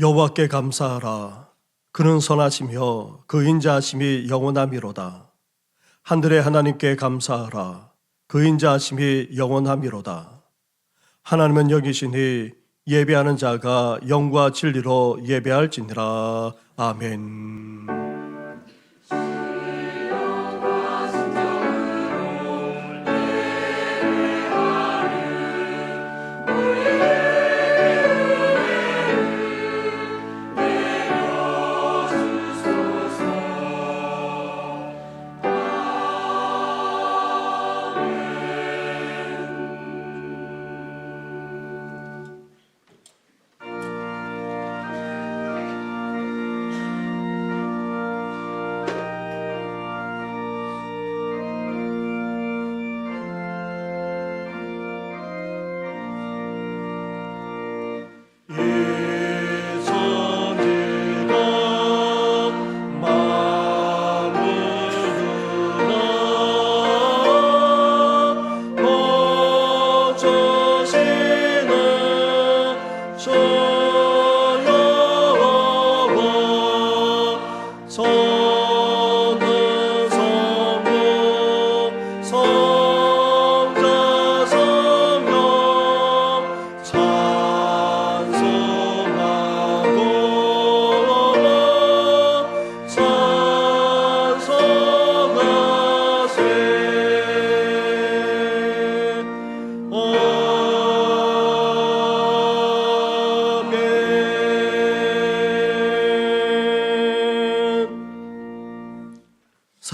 여호와께 감사하라. 그는 선하시며 그 인자하심이 영원하미로다. 하늘의 하나님께 감사하라. 그 인자하심이 영원하미로다. 하나님은 여기시니 예배하는 자가 영과 진리로 예배할지니라. 아멘.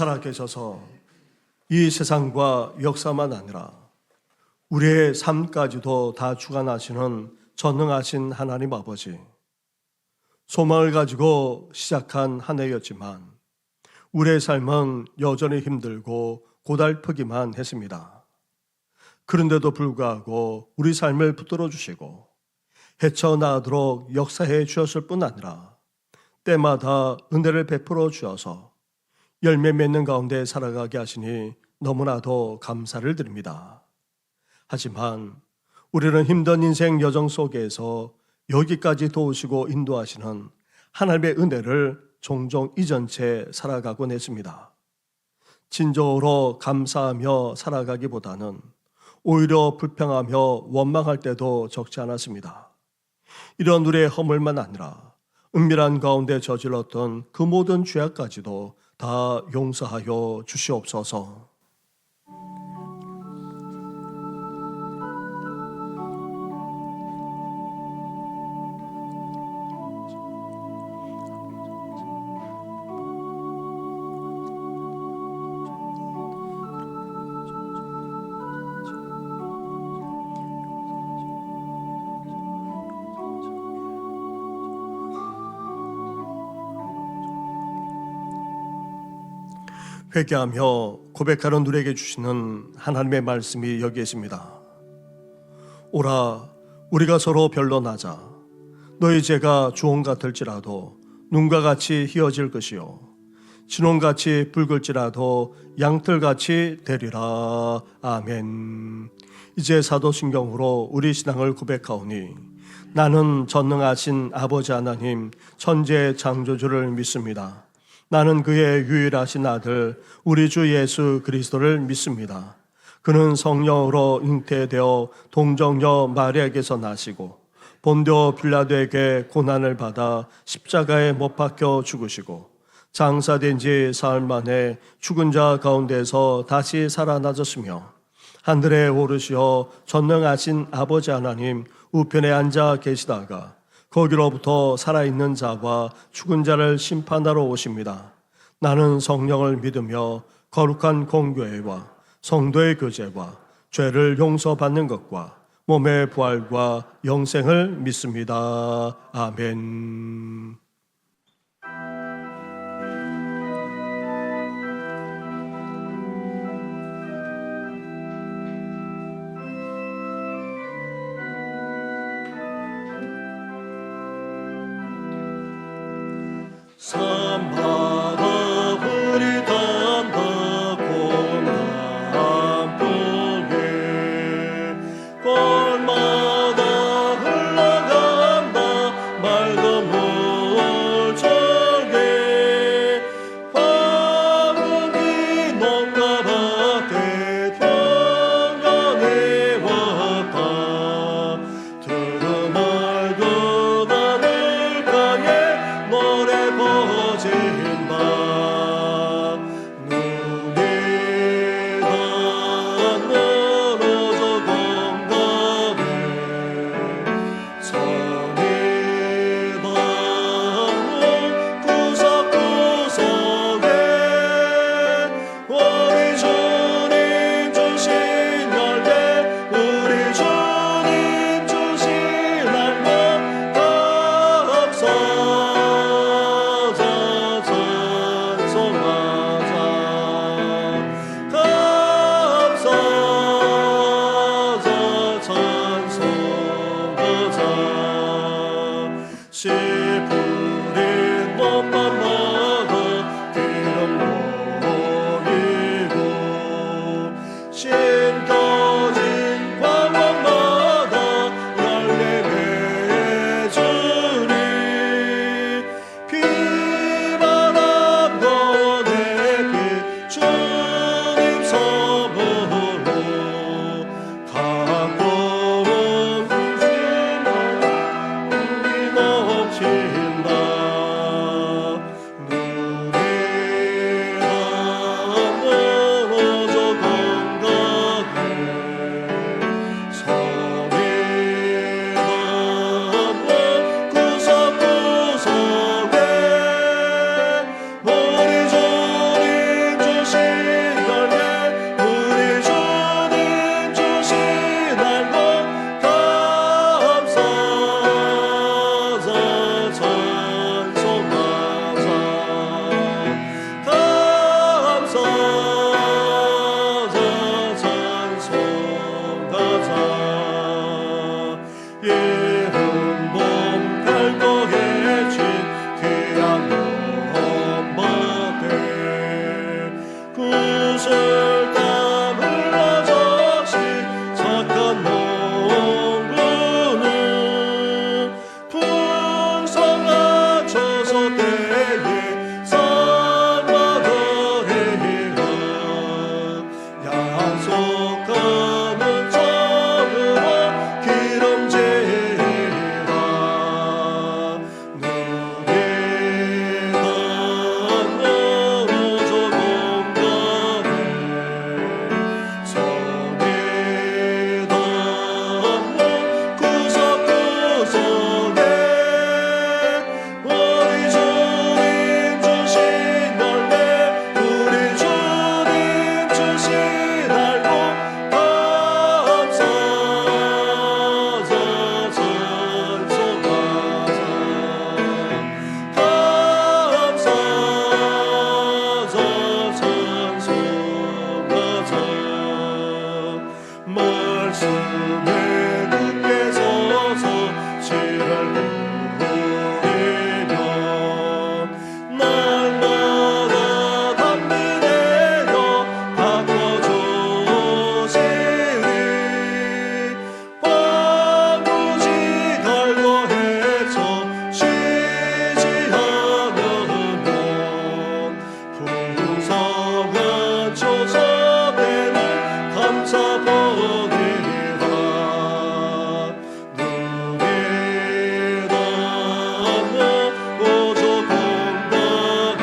살아계셔서 이 세상과 역사만 아니라 우리의 삶까지도 다 주관하시는 전능하신 하나님 아버지, 소망을 가지고 시작한 한 해였지만 우리의 삶은 여전히 힘들고 고달프기만 했습니다. 그런데도 불구하고 우리 삶을 붙들어 주시고 헤쳐나가도록 역사해 주셨을 뿐 아니라 때마다 은혜를 베풀어 주셔서 열매 맺는 가운데 살아가게 하시니 너무나도 감사를 드립니다. 하지만 우리는 힘든 인생 여정 속에서 여기까지 도우시고 인도하시는 하나님의 은혜를 종종 잊은 채 살아가곤 했습니다. 진정으로 감사하며 살아가기보다는 오히려 불평하며 원망할 때도 적지 않았습니다. 이런 우리의 허물만 아니라 은밀한 가운데 저질렀던 그 모든 죄악까지도 다 용서하여 주시옵소서. 회개하며 고백하는 우리에게 주시는 하나님의 말씀이 여기에 있습니다. 오라, 우리가 서로 변론하자. 너희 죄가 주홍 같을지라도 눈과 같이 희어질 것이요 진홍같이 붉을지라도 양털같이 되리라. 아멘. 이제 사도신경으로 우리 신앙을 고백하오니 나는 전능하신 아버지 하나님 천지의 창조주를 믿습니다. 나는 그의 유일하신 아들 우리 주 예수 그리스도를 믿습니다. 그는 성령으로 잉태되어 동정녀 마리아에게서 나시고 본디오 빌라도에게 고난을 받아 십자가에 못 박혀 죽으시고 장사된 지 사흘 만에 죽은 자 가운데서 다시 살아나셨으며 하늘에 오르시어 전능하신 아버지 하나님 우편에 앉아 계시다가 거기로부터 살아있는 자와 죽은 자를 심판하러 오십니다. 나는 성령을 믿으며 거룩한 공교회와 성도의 교제와 죄를 용서받는 것과 몸의 부활과 영생을 믿습니다. 아멘. 산바다 불이 탄다 공남풍에 골마다 흘러간다 맑은 물 우리 몸마다 기름 모이고 심겨진 광원마다 열매 맺으리 비바람 너네게 주님 섬으로 가까운 우리 넘친다 눈이 멀어져 건강해 섬이 넘어 구석구석에 우리 주님 주신 열매 우리 주님 주신 날로 감사자 찬송하자 감사자 찬송하자 예은 봄 갈거에 진 귀한 엄마들 구슬땀 흘러젖힌 착한 농부는 풍성한 초석대에 삶아들이라 약속하는 정으로 기름지라 눈이 멀어져 공간에 섬이 닿는 구석구석에 우리 주님 주신 열매 우리 주님 주신 날로 감사자 찬송하자 말씀에 굳게 서서 지랄 부리며 날마다 담비되어 바꿔주시리 황무지 갈거해서 쉬지 않으면 풍성한 초석에는 감사보리라 눈이 닿는 오조 공간에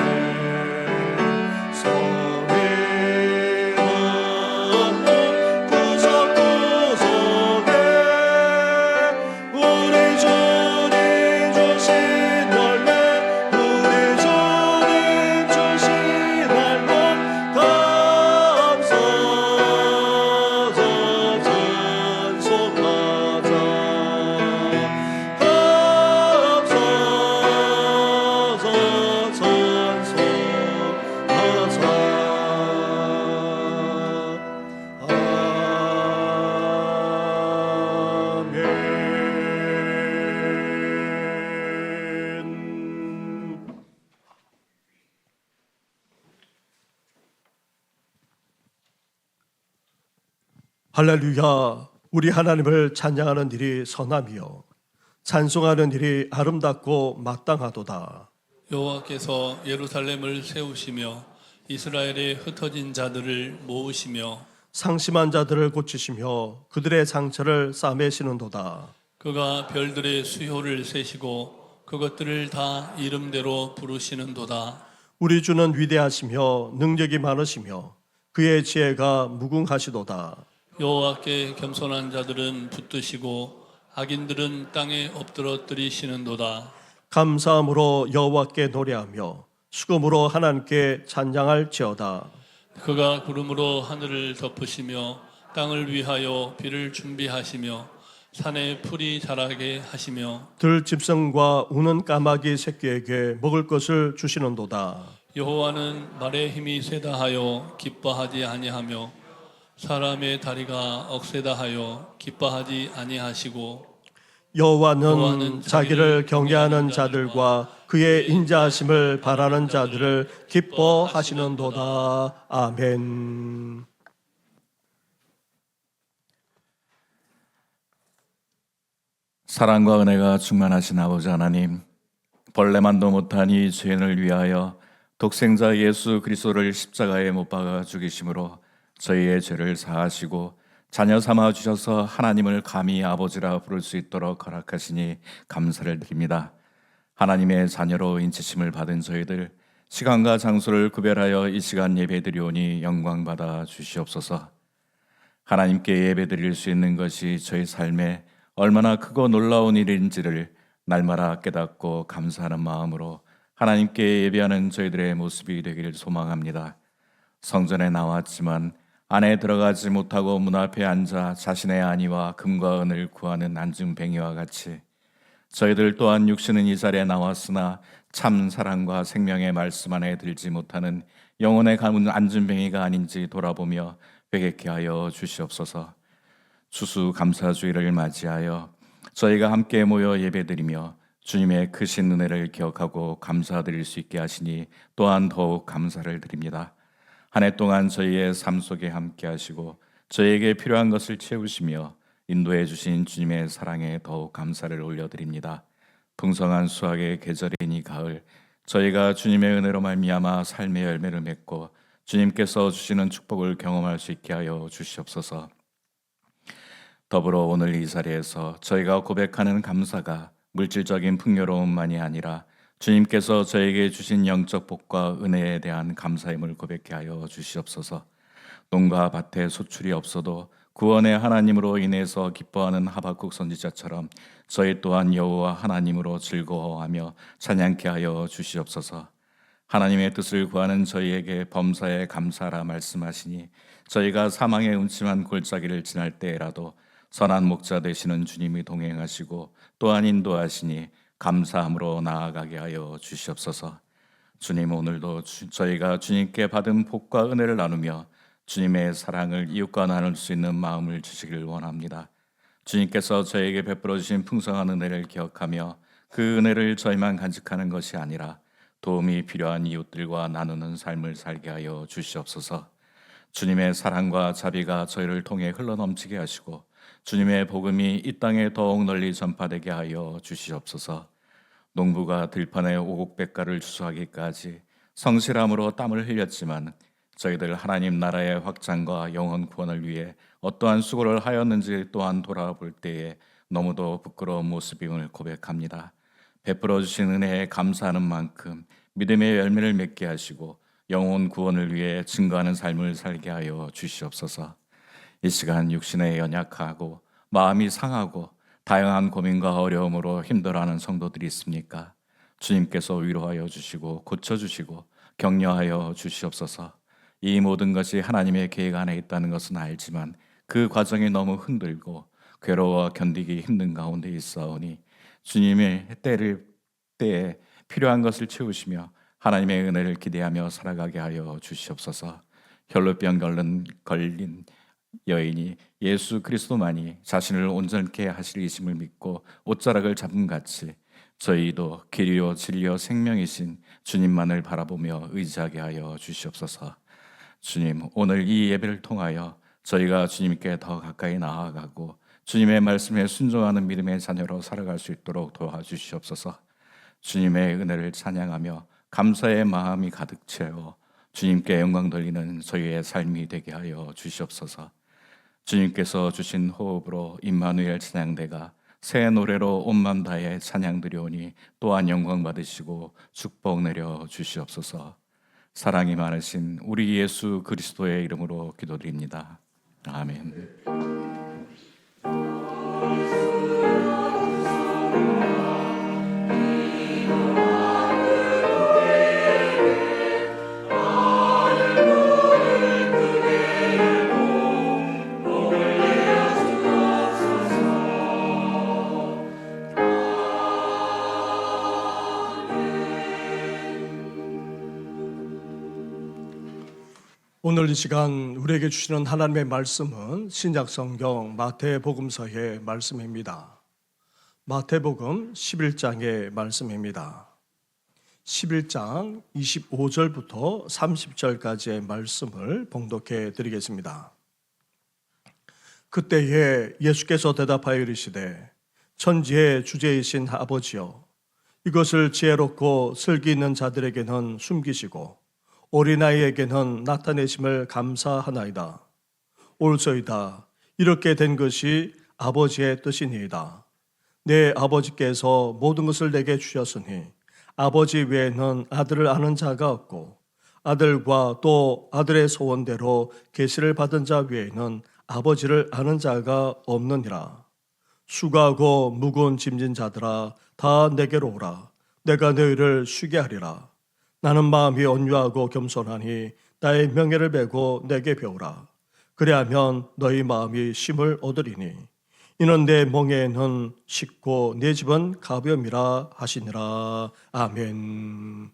섬이 닿는 구석구석에 우리 주님 주신 열매 우리 주님 주신 날로 감사자 찬송하자 감사자 찬송하자. 아멘. 할렐루야. 우리 하나님을 찬양하는 일이 선함이요 찬송하는 일이 아름답고 마땅하도다. 여호와께서 예루살렘을 세우시며 이스라엘의 흩어진 자들을 모으시며 상심한 자들을 고치시며 그들의 상처를 싸매시는도다. 그가 별들의 수효를 세시고 그것들을 다 이름대로 부르시는도다. 우리 주는 위대하시며 능력이 많으시며 그의 지혜가 무궁하시도다. 여호와께 겸손한 자들은 붙드시고 악인들은 땅에 엎드러뜨리시는도다. 감사함으로 여호와께 노래하며 수금으로 하나님께 찬양할지어다. 그가 구름으로 하늘을 덮으시며 땅을 위하여 비를 준비하시며 산에 풀이 자라게 하시며 들짐승과 우는 까마귀 새끼에게 먹을 것을 주시는도다. 여호와는 말의 힘이 세다 하여 기뻐하지 아니하며 사람의 다리가 억세다 하여 기뻐하지 아니하시고 여호와는 자기를 경외하는 자들과 그의 인자하심을 바라는 자들을 기뻐하시는도다. 아멘. 사랑과 은혜가 충만하신 아버지 하나님, 벌레만도 못한 이 죄인을 위하여 독생자 예수 그리스도를 십자가에 못 박아 죽이심으로 저희의 죄를 사하시고 자녀 삼아 주셔서 하나님을 감히 아버지라 부를 수 있도록 허락하시니 감사를 드립니다. 하나님의 자녀로 인치심을 받은 저희들, 시간과 장소를 구별하여 이 시간 예배드리오니 영광받아 주시옵소서. 하나님께 예배드릴 수 있는 것이 저희 삶에 얼마나 크고 놀라운 일인지를 날마다 깨닫고 감사하는 마음으로 하나님께 예배하는 저희들의 모습이 되기를 소망합니다. 성전에 나왔지만 안에 들어가지 못하고 문 앞에 앉아 자신의 안위와 금과 은을 구하는 안증뱅이와 같이 저희들 또한 육신은 이 자리에 나왔으나 참 사랑과 생명의 말씀 안에 들지 못하는 영혼의 가문 안증뱅이가 아닌지 돌아보며 회개케 하여 주시옵소서. 추수감사주의를 맞이하여 저희가 함께 모여 예배드리며 주님의 크신 은혜를 기억하고 감사드릴 수 있게 하시니 또한 더욱 감사를 드립니다. 한 해 동안 저희의 삶 속에 함께 하시고 저희에게 필요한 것을 채우시며 인도해 주신 주님의 사랑에 더욱 감사를 올려드립니다. 풍성한 수확의 계절인 이 가을, 저희가 주님의 은혜로 말미암아 삶의 열매를 맺고 주님께서 주시는 축복을 경험할 수 있게 하여 주시옵소서. 더불어 오늘 이 자리에서 저희가 고백하는 감사가 물질적인 풍요로움만이 아니라 주님께서 저에게 주신 영적 복과 은혜에 대한 감사임을 고백케 하여 주시옵소서. 농가 밭에 소출이 없어도 구원의 하나님으로 인해서 기뻐하는 하박국 선지자처럼 저희 또한 여호와 하나님으로 즐거워하며 찬양케 하여 주시옵소서. 하나님의 뜻을 구하는 저희에게 범사에 감사하라 말씀하시니 저희가 사망의 음침한 골짜기를 지날 때에라도 선한 목자 되시는 주님이 동행하시고 또한 인도하시니 감사함으로 나아가게 하여 주시옵소서. 주님, 오늘도 저희가 주님께 받은 복과 은혜를 나누며 주님의 사랑을 이웃과 나눌 수 있는 마음을 주시기를 원합니다. 주님께서 저에게 베풀어 주신 풍성한 은혜를 기억하며 그 은혜를 저희만 간직하는 것이 아니라 도움이 필요한 이웃들과 나누는 삶을 살게 하여 주시옵소서. 주님의 사랑과 자비가 저희를 통해 흘러넘치게 하시고 주님의 복음이 이 땅에 더욱 널리 전파되게 하여 주시옵소서. 농부가 들판에 오곡백과를 추수하기까지 성실함으로 땀을 흘렸지만 저희들 하나님 나라의 확장과 영원 구원을 위해 어떠한 수고를 하였는지 또한 돌아볼 때에 너무도 부끄러운 모습임을 고백합니다. 베풀어 주신 은혜에 감사하는 만큼 믿음의 열매를 맺게 하시고 영혼 구원을 위해 증거하는 삶을 살게 하여 주시옵소서. 이 시간 육신에 연약하고 마음이 상하고 다양한 고민과 어려움으로 힘들어하는 성도들이 있습니까? 주님께서 위로하여 주시고 고쳐주시고 격려하여 주시옵소서. 이 모든 것이 하나님의 계획 안에 있다는 것은 알지만 그 과정이 너무 힘들고 괴로워 견디기 힘든 가운데 있사오니 주님의 때에 필요한 것을 채우시며 하나님의 은혜를 기대하며 살아가게 하여 주시옵소서. 혈루병 걸린 여인이 예수 그리스도만이 자신을 온전케 하실 이심을 믿고 옷자락을 잡은 같이 저희도 길이요 진리요 생명이신 주님만을 바라보며 의지하게 하여 주시옵소서. 주님, 오늘 이 예배를 통하여 저희가 주님께 더 가까이 나아가고 주님의 말씀에 순종하는 믿음의 자녀로 살아갈 수 있도록 도와주시옵소서. 주님의 은혜를 찬양하며 감사의 마음이 가득 채워 주님께 영광 돌리는 저희의 삶이 되게 하여 주시옵소서. 주님께서 주신 호흡으로 임마누엘 찬양대가 새 노래로 온 맘 다해 찬양드리오니 또한 영광 받으시고 축복 내려 주시옵소서. 사랑이 많으신 우리 예수 그리스도의 이름으로 기도드립니다. 아멘. 오늘 이 시간 우리에게 주시는 하나님의 말씀은 신약성경 마태복음서의 말씀입니다. 마태복음 11장의 말씀입니다. 11장 25절부터 30절까지의 말씀을 봉독해 드리겠습니다. 그때에 예수께서 대답하여 이르시되 천지의 주제이신 아버지여, 이것을 지혜롭고 슬기 있는 자들에게는 숨기시고 어린아이에게는 나타내심을 감사하나이다. 옳소이다. 이렇게 된 것이 아버지의 뜻이니이다. 내 아버지께서 모든 것을 내게 주셨으니 아버지 외에는 아들을 아는 자가 없고 아들과 또 아들의 소원대로 계시를 받은 자 외에는 아버지를 아는 자가 없느니라. 수고하고 무거운 짐진 자들아, 다 내게로 오라. 내가 너희를 쉬게 하리라. 나는 마음이 온유하고 겸손하니 나의 명예를 베고 내게 배우라. 그리하면 너희 마음이 쉼을 얻으리니 이는 내 멍에는 쉽고 내 집은 가벼움이라 하시니라. 아멘.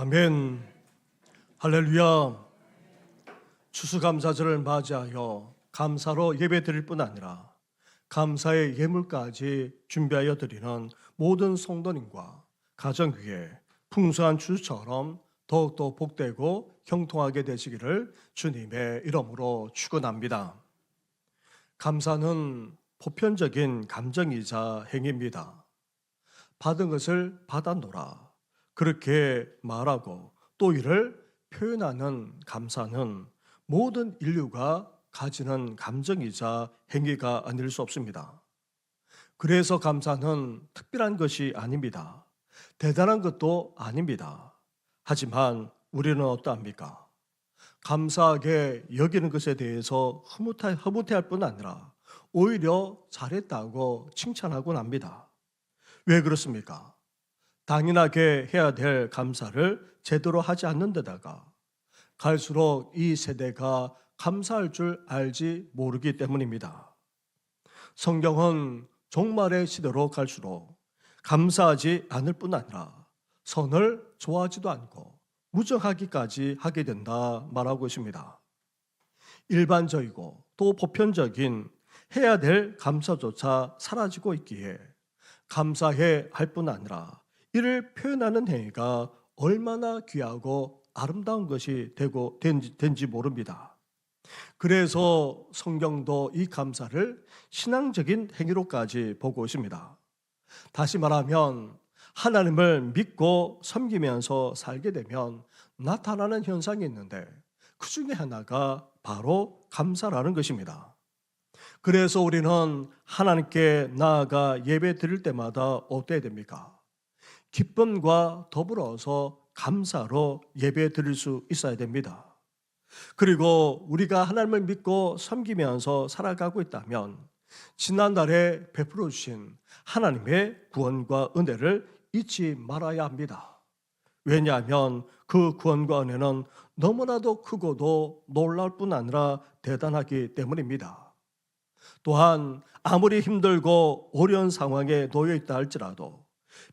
아멘. 할렐루야. 추수감사절을 맞이하여 감사로 예배드릴 뿐 아니라 감사의 예물까지 준비하여 드리는 모든 성도님과 가정 위에 풍성한 추수처럼 더욱더 복되고 형통하게 되시기를 주님의 이름으로 축원합니다. 감사는 보편적인 감정이자 행위입니다. 받은 것을 받아노라. 그렇게 말하고 또 이를 표현하는 감사는 모든 인류가 가지는 감정이자 행위가 아닐 수 없습니다. 그래서 감사는 특별한 것이 아닙니다. 대단한 것도 아닙니다. 하지만 우리는 어떠합니까? 감사하게 여기는 것에 대해서 흐뭇해할 뿐 아니라 오히려 잘했다고 칭찬하곤 합니다. 왜 그렇습니까? 당연하게 해야 될 감사를 제대로 하지 않는 데다가 갈수록 이 세대가 감사할 줄 알지 모르기 때문입니다. 성경은 종말의 시대로 갈수록 감사하지 않을 뿐 아니라 선을 좋아하지도 않고 무정하기까지 하게 된다 말하고 있습니다. 일반적이고 또 보편적인 해야 될 감사조차 사라지고 있기에 감사해 할 뿐 아니라 이를 표현하는 행위가 얼마나 귀하고 아름다운 것이 된지 모릅니다. 그래서 성경도 이 감사를 신앙적인 행위로까지 보고 있습니다. 다시 말하면 하나님을 믿고 섬기면서 살게 되면 나타나는 현상이 있는데 그 중에 하나가 바로 감사라는 것입니다. 그래서 우리는 하나님께 나아가 예배 드릴 때마다 어때야 됩니까? 기쁨과 더불어서 감사로 예배 드릴 수 있어야 됩니다. 그리고 우리가 하나님을 믿고 섬기면서 살아가고 있다면 지난달에 베풀어 주신 하나님의 구원과 은혜를 잊지 말아야 합니다. 왜냐하면 그 구원과 은혜는 너무나도 크고도 놀라울 뿐 아니라 대단하기 때문입니다. 또한 아무리 힘들고 어려운 상황에 놓여 있다 할지라도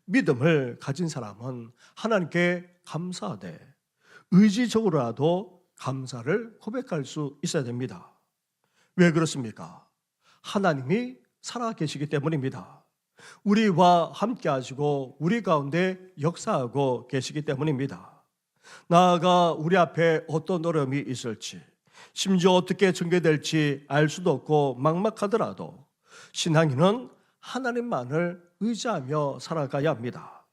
믿음을 가진 사람은 하나님께 감사하되 의지적으로라도 감사를 고백할 수 있어야 됩니다. 왜 그렇습니까? 하나님이 살아계시기 때문입니다. 우리와 함께 하시고 우리 가운데 역사하고 계시기 때문입니다. 나아가 우리 앞에 어떤 어려움이 있을지 심지어 어떻게 전개될지 알 수도 없고 막막하더라도 신앙인은 하나님만을 의지하며 살아가야 합니다.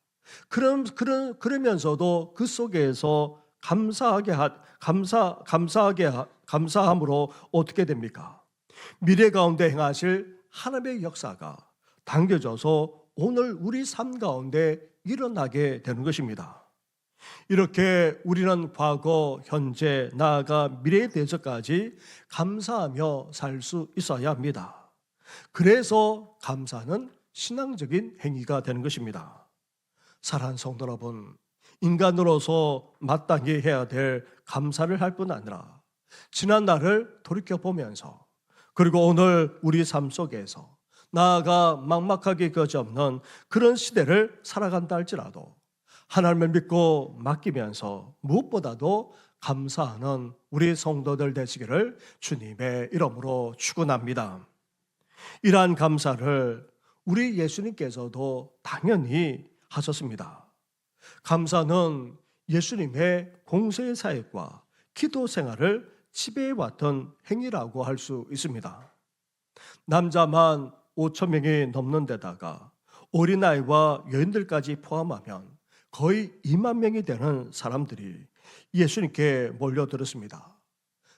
그러면서도 그 속에서 감사함으로 어떻게 됩니까? 미래 가운데 행하실 하나님의 역사가 당겨져서 오늘 우리 삶 가운데 일어나게 되는 것입니다. 이렇게 우리는 과거, 현재, 나아가 미래에 대해서까지 감사하며 살 수 있어야 합니다. 그래서 감사는 신앙적인 행위가 되는 것입니다. 사랑하는 성도 여러분, 인간으로서 마땅히 해야 될 감사를 할 뿐 아니라 지난 날을 돌이켜보면서 그리고 오늘 우리 삶 속에서 나아가 막막하게 그지없는 그런 시대를 살아간다 할지라도 하나님을 믿고 맡기면서 무엇보다도 감사하는 우리 성도들 되시기를 주님의 이름으로 축원합니다. 이러한 감사를 우리 예수님께서도 당연히 하셨습니다. 감사는 예수님의 공생의 사역과 기도 생활을 지배해왔던 행위라고 할 수 있습니다. 남자만 5천 명이 넘는 데다가 어린아이와 여인들까지 포함하면 거의 2만 명이 되는 사람들이 예수님께 몰려들었습니다.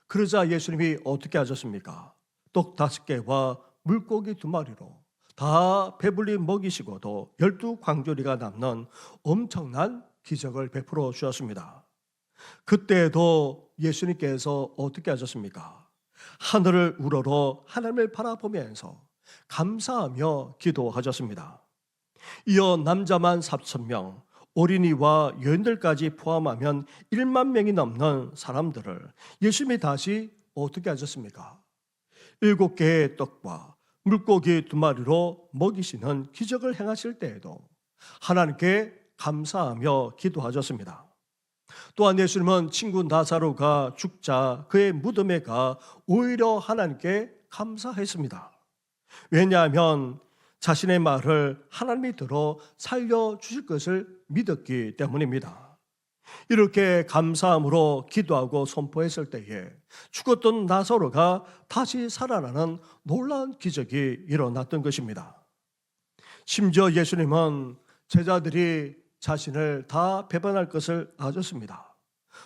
그러자 예수님이 어떻게 하셨습니까? 떡 5개와 물고기 2마리로 다 배불리 먹이시고도 12광조리가 남는 엄청난 기적을 베풀어 주셨습니다. 그때도 예수님께서 어떻게 하셨습니까? 하늘을 우러러 하나님을 바라보면서 감사하며 기도하셨습니다. 이어 남자만 4,000명, 어린이와 여인들까지 포함하면 1만 명이 넘는 사람들을 예수님이 다시 어떻게 하셨습니까? 7개의 떡과 물고기 2마리로 먹이시는 기적을 행하실 때에도 하나님께 감사하며 기도하셨습니다. 또한 예수님은 친구 나사로가 죽자 그의 무덤에 가 오히려 하나님께 감사했습니다. 왜냐하면 자신의 말을 하나님이 들어 살려주실 것을 믿었기 때문입니다. 이렇게 감사함으로 기도하고 선포했을 때에 죽었던 나사로가 다시 살아나는 놀라운 기적이 일어났던 것입니다. 심지어 예수님은 제자들이 자신을 다 배반할 것을 아셨습니다.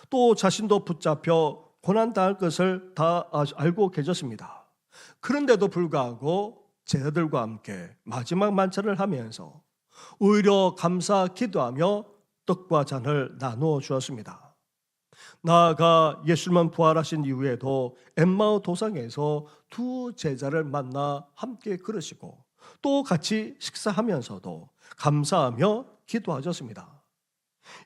또 자신도 붙잡혀 고난당할 것을 다 알고 계셨습니다. 그런데도 불구하고 제자들과 함께 마지막 만찬을 하면서 오히려 감사 기도하며 떡과 잔을 나누어 주었습니다. 나아가 예수님은 부활하신 이후에도 엠마오 도상에서 두 제자를 만나 함께 걸으시고 또 같이 식사하면서도 감사하며 기도하셨습니다.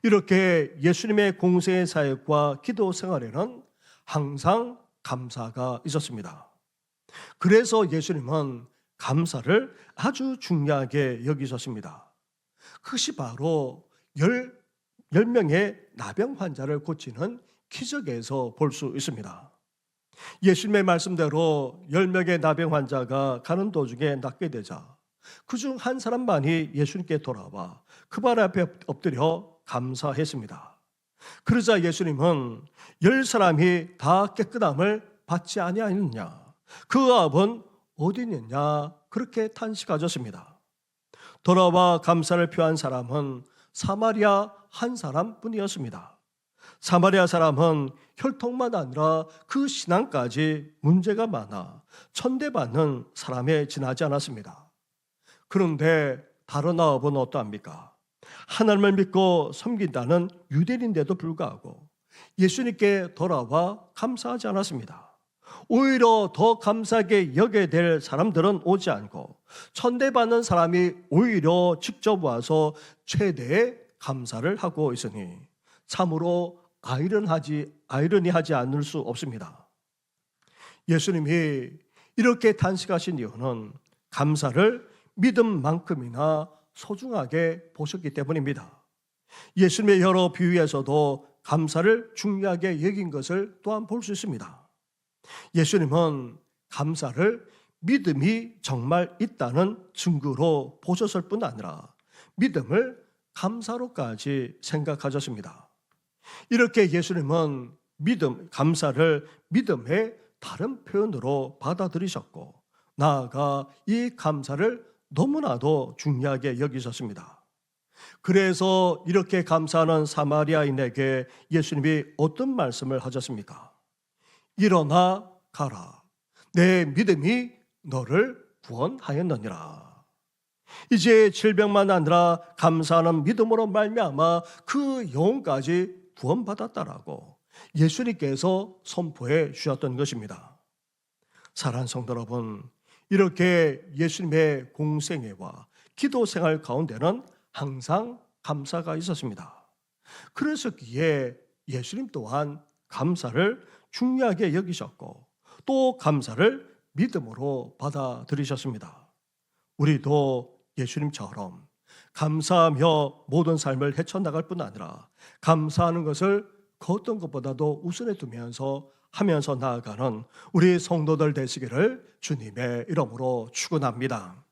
이렇게 예수님의 공생의 사역과 기도 생활에는 항상 감사가 있었습니다. 그래서 예수님은 감사를 아주 중요하게 여기셨습니다. 그것이 바로 10명의 나병 환자를 고치는 기적에서 볼 수 있습니다. 예수님의 말씀대로 10명의 나병 환자가 가는 도중에 낫게 되자 그중 한 사람만이 예수님께 돌아와 그 발 앞에 엎드려 감사했습니다. 그러자 예수님은 10사람이 다 깨끗함을 받지 아니하였느냐, 그 압은 어디 있느냐, 그렇게 탄식하셨습니다. 돌아와 감사를 표한 사람은 사마리아 한 사람뿐이었습니다. 사마리아 사람은 혈통만 아니라 그 신앙까지 문제가 많아 천대받는 사람에 지나지 않았습니다. 그런데 다른 아합은 어떠합니까? 하나님을 믿고 섬긴다는 유대인인데도 불구하고 예수님께 돌아와 감사하지 않았습니다. 오히려 더 감사하게 여겨야 될 사람들은 오지 않고 천대받는 사람이 오히려 직접 와서 최대의 감사를 하고 있으니 참으로 아이러니하지 않을 수 없습니다. 예수님이 이렇게 탄식하신 이유는 감사를 믿음만큼이나 소중하게 보셨기 때문입니다. 예수님의 여러 비유에서도 감사를 중요하게 여긴 것을 또한 볼 수 있습니다. 예수님은 감사를 믿음이 정말 있다는 증거로 보셨을 뿐 아니라 믿음을 감사로까지 생각하셨습니다. 이렇게 예수님은 감사를 믿음의 다른 표현으로 받아들이셨고 나아가 이 감사를 너무나도 중요하게 여기셨습니다. 그래서 이렇게 감사하는 사마리아인에게 예수님이 어떤 말씀을 하셨습니까? 일어나 가라. 내 믿음이 너를 구원하였느니라. 이제 질병만 아니라 감사하는 믿음으로 말미암아 그 영혼까지 구원받았다라고 예수님께서 선포해 주셨던 것입니다. 사랑하는 성도 여러분, 이렇게 예수님의 공생애와 기도 생활 가운데는 항상 감사가 있었습니다. 그랬었기에 예수님 또한 감사를 중요하게 여기셨고 또 감사를 믿음으로 받아들이셨습니다. 우리도 예수님처럼 감사하며 모든 삶을 헤쳐나갈 뿐 아니라 감사하는 것을 그 어떤 것보다도 우선에 두면서 하면서 나아가는 우리 성도들 되시기를 주님의 이름으로 축원합니다.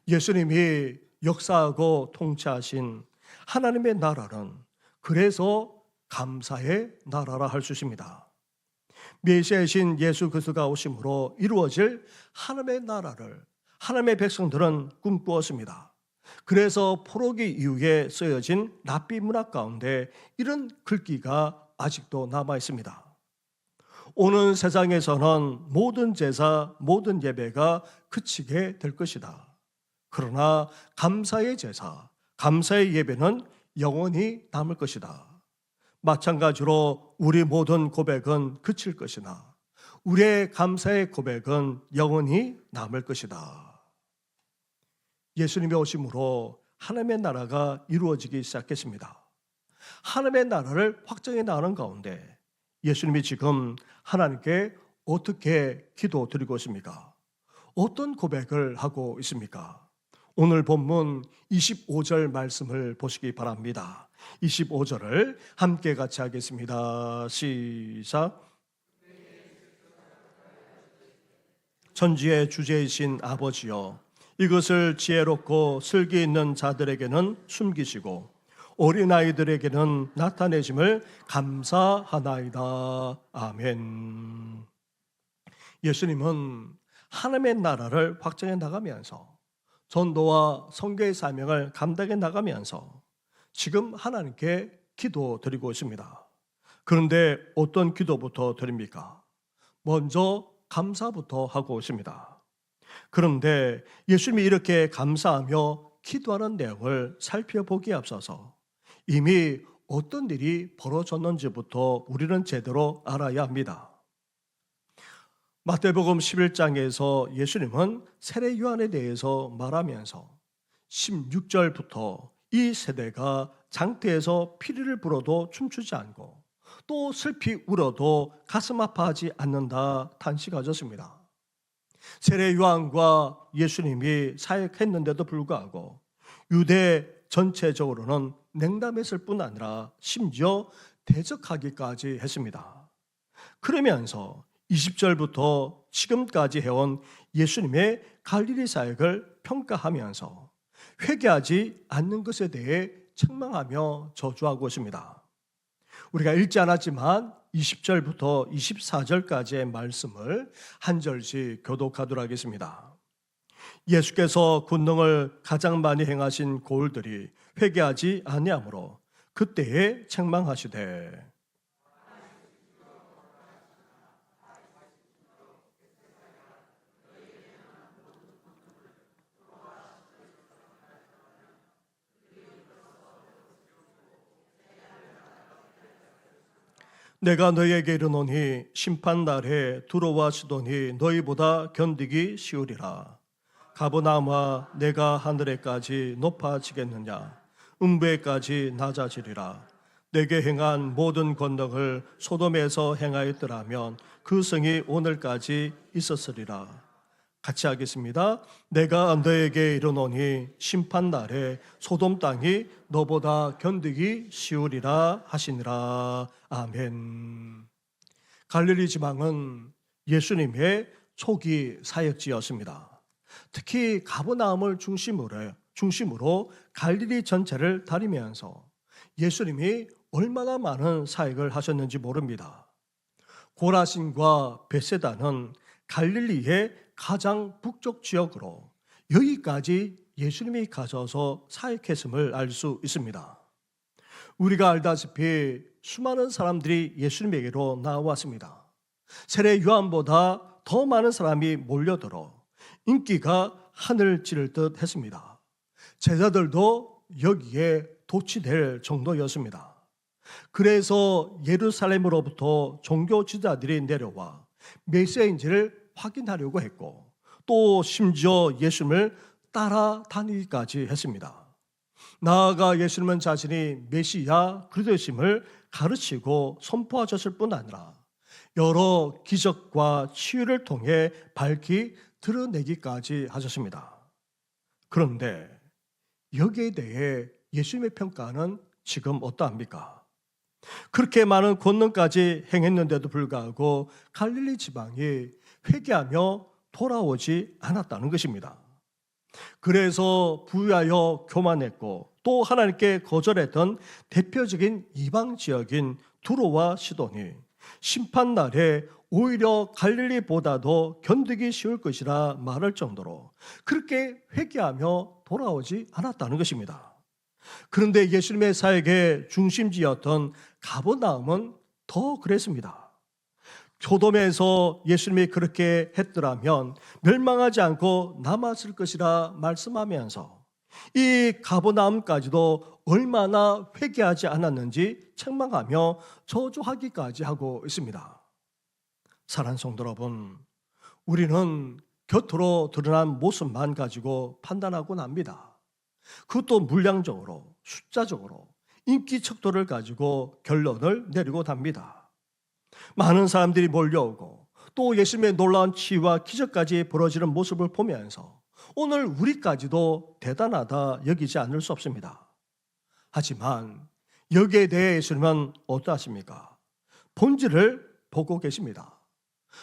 예수님이 역사하고 통치하신 하나님의 나라는 그래서 감사의 나라라 할 수 있습니다. 메시아이신 예수 그리스도가 오심으로 이루어질 하나님의 나라를 하나님의 백성들은 꿈꾸었습니다. 그래서 포로기 이후에 쓰여진 랍비 문학 가운데 이런 글귀가 아직도 남아 있습니다. 오는 세상에서는 모든 제사, 모든 예배가 그치게 될 것이다. 그러나 감사의 제사, 감사의 예배는 영원히 남을 것이다. 마찬가지로 우리 모든 고백은 그칠 것이나 우리의 감사의 고백은 영원히 남을 것이다. 예수님의 오심으로 하나님의 나라가 이루어지기 시작했습니다. 하나님의 나라를 확장해 나가는 가운데 예수님이 지금 하나님께 어떻게 기도드리고 있습니까? 어떤 고백을 하고 있습니까? 오늘 본문 25절 말씀을 보시기 바랍니다. 25절을 함께 같이 하겠습니다. 시작. 천지의 주제이신 아버지여, 이것을 지혜롭고 슬기 있는 자들에게는 숨기시고 어린아이들에게는 나타내심을 감사하나이다. 아멘. 예수님은 하나님의 나라를 확장해 나가면서 전도와 선교의 사명을 감당해 나가면서 지금 하나님께 기도드리고 있습니다. 그런데 어떤 기도부터 드립니까? 먼저 감사부터 하고 있습니다. 그런데 예수님이 이렇게 감사하며 기도하는 내용을 살펴보기에 앞서서 이미 어떤 일이 벌어졌는지부터 우리는 제대로 알아야 합니다. 마태복음 11장에서 예수님은 세례 요한에 대해서 말하면서 16절부터 이 세대가 장태에서 피리를 불어도 춤추지 않고 또 슬피 울어도 가슴 아파하지 않는다 탄식하셨습니다. 세례 요한과 예수님이 사역했는데도 불구하고 유대 전체적으로는 냉담했을 뿐 아니라 심지어 대적하기까지 했습니다. 그러면서 20절부터 지금까지 해온 예수님의 갈릴리 사역을 평가하면서 회개하지 않는 것에 대해 책망하며 저주하고 있습니다. 우리가 읽지 않았지만 20절부터 24절까지의 말씀을 한 절씩 교독하도록 하겠습니다. 예수께서 권능을 가장 많이 행하신 고을들이 회개하지 아니하므로 그때에 책망하시되 내가 너희에게 이르노니 심판날에 두로와 시돈이 너희보다 견디기 쉬우리라. 가버나움아 내가 하늘에까지 높아지겠느냐 음부에까지 낮아지리라. 내게 행한 모든 권능을 소돔에서 행하였더라면 그 성이 오늘까지 있었으리라. 같이 하겠습니다. 내가 너에게 이르노니 심판날에 소돔 땅이 너보다 견디기 쉬우리라 하시니라. 아멘. 갈릴리 지방은 예수님의 초기 사역지였습니다. 특히 가버나움을 중심으로 갈릴리 전체를 다니면서 예수님이 얼마나 많은 사역을 하셨는지 모릅니다. 고라신과 벳세다는 갈릴리의 가장 북쪽 지역으로 여기까지 예수님이 가셔서 사역했음을 알 수 있습니다. 우리가 알다시피 수많은 사람들이 예수님에게로 나왔습니다. 세례 요한보다 더 많은 사람이 몰려들어 인기가 하늘 찌를 듯 했습니다. 제자들도 여기에 도취될 정도였습니다. 그래서 예루살렘으로부터 종교 지도자들이 내려와 메시아인지를 확인하려고 했고 또 심지어 예수님을 따라다니기까지 했습니다. 나아가 예수님은 자신이 메시아 그리스도심을 가르치고 선포하셨을 뿐 아니라 여러 기적과 치유를 통해 밝히 드러내기까지 하셨습니다. 그런데 여기에 대해 예수님의 평가는 지금 어떠합니까? 그렇게 많은 권능까지 행했는데도 불구하고 갈릴리 지방이 회개하며 돌아오지 않았다는 것입니다. 그래서 부유하여 교만했고 또 하나님께 거절했던 대표적인 이방 지역인 두로와 시돈이 심판날에 오히려 갈릴리보다도 견디기 쉬울 것이라 말할 정도로 그렇게 회개하며 돌아오지 않았다는 것입니다. 그런데 예수님의 사역의 중심지였던 가버나움은 더 그랬습니다. 소돔에서 예수님이 그렇게 했더라면 멸망하지 않고 남았을 것이라 말씀하면서 이 가버나움까지도 얼마나 회개하지 않았는지 책망하며 저주하기까지 하고 있습니다. 사랑하는 성도 여러분, 우리는 겉으로 드러난 모습만 가지고 판단하곤 합니다. 그것도 물량적으로, 숫자적으로, 인기 척도를 가지고 결론을 내리고 답니다. 많은 사람들이 몰려오고 또 예수님의 놀라운 치유와 기적까지 벌어지는 모습을 보면서 오늘 우리까지도 대단하다 여기지 않을 수 없습니다. 하지만 여기에 대해 예수님은 어떠하십니까? 본질을 보고 계십니다.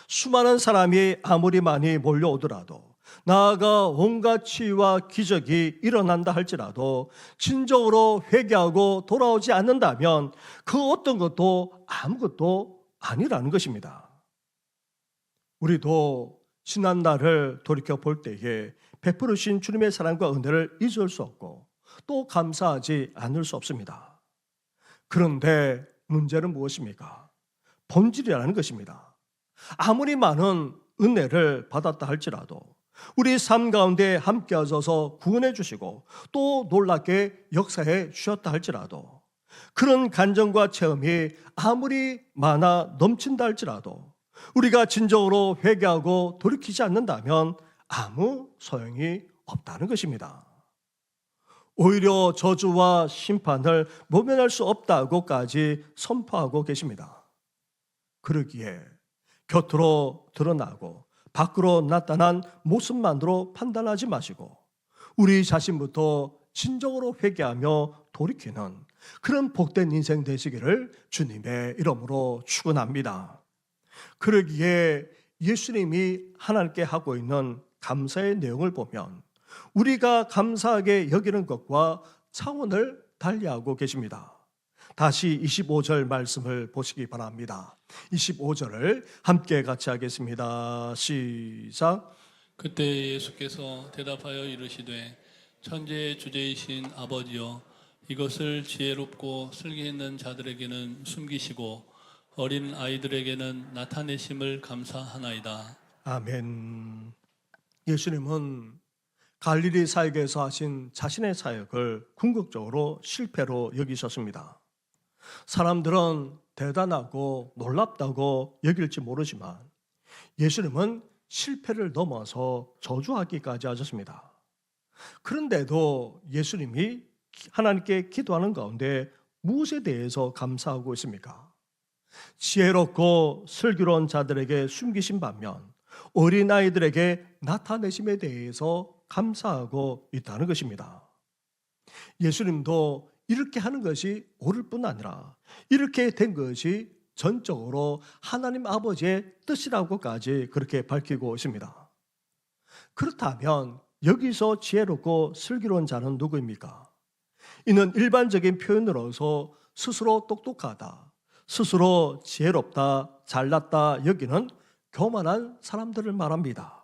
수많은 사람이 아무리 많이 몰려오더라도 나아가 온갖 치유와 기적이 일어난다 할지라도 진정으로 회개하고 돌아오지 않는다면 그 어떤 것도 아무것도 아니라는 것입니다. 우리도 지난날을 돌이켜 볼 때에 베풀으신 주님의 사랑과 은혜를 잊을 수 없고 또 감사하지 않을 수 없습니다. 그런데 문제는 무엇입니까? 본질이라는 것입니다. 아무리 많은 은혜를 받았다 할지라도 우리 삶 가운데 함께 하셔서 구원해 주시고 또 놀랍게 역사해 주셨다 할지라도 그런 간정과 체험이 아무리 많아 넘친다 할지라도 우리가 진정으로 회개하고 돌이키지 않는다면 아무 소용이 없다는 것입니다. 오히려 저주와 심판을 모면할 수 없다고까지 선포하고 계십니다. 그러기에 곁으로 드러나고 밖으로 나타난 모습만으로 판단하지 마시고 우리 자신부터 진정으로 회개하며 돌이키는 그런 복된 인생 되시기를 주님의 이름으로 축원합니다. 그러기에 예수님이 하나님께 하고 있는 감사의 내용을 보면 우리가 감사하게 여기는 것과 차원을 달리하고 계십니다. 다시 25절 말씀을 보시기 바랍니다. 25절을 함께 같이 하겠습니다. 시작. 그때 예수께서 대답하여 이르시되 천지의 주제이신 아버지여 이것을 지혜롭고 슬기 있는 자들에게는 숨기시고 어린 아이들에게는 나타내심을 감사하나이다. 아멘. 예수님은 갈릴리 사역에서 하신 자신의 사역을 궁극적으로 실패로 여기셨습니다. 사람들은 대단하고 놀랍다고 여길지 모르지만 예수님은 실패를 넘어서 저주하기까지 하셨습니다. 그런데도 예수님이 하나님께 기도하는 가운데 무엇에 대해서 감사하고 있습니까? 지혜롭고 슬기로운 자들에게 숨기신 반면 어린아이들에게 나타내심에 대해서 감사하고 있다는 것입니다. 예수님도 이렇게 하는 것이 옳을 뿐 아니라 이렇게 된 것이 전적으로 하나님 아버지의 뜻이라고까지 그렇게 밝히고 있습니다. 그렇다면 여기서 지혜롭고 슬기로운 자는 누구입니까? 이는 일반적인 표현으로서 스스로 똑똑하다, 스스로 지혜롭다, 잘났다 여기는 교만한 사람들을 말합니다.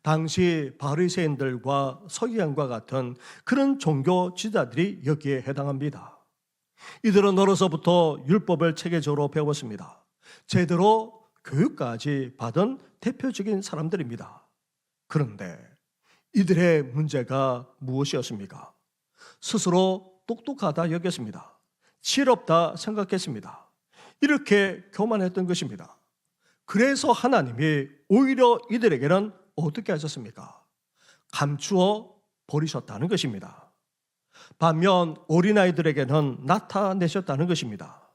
당시 바리새인들과 서기관과 같은 그런 종교 지도자들이 여기에 해당합니다. 이들은 어려서부터 율법을 체계적으로 배웠습니다. 제대로 교육까지 받은 대표적인 사람들입니다. 그런데 이들의 문제가 무엇이었습니까? 스스로 똑똑하다 여겼습니다. 지혜롭다 생각했습니다. 이렇게 교만했던 것입니다. 그래서 하나님이 오히려 이들에게는 어떻게 하셨습니까? 감추어 버리셨다는 것입니다. 반면 어린아이들에게는 나타내셨다는 것입니다.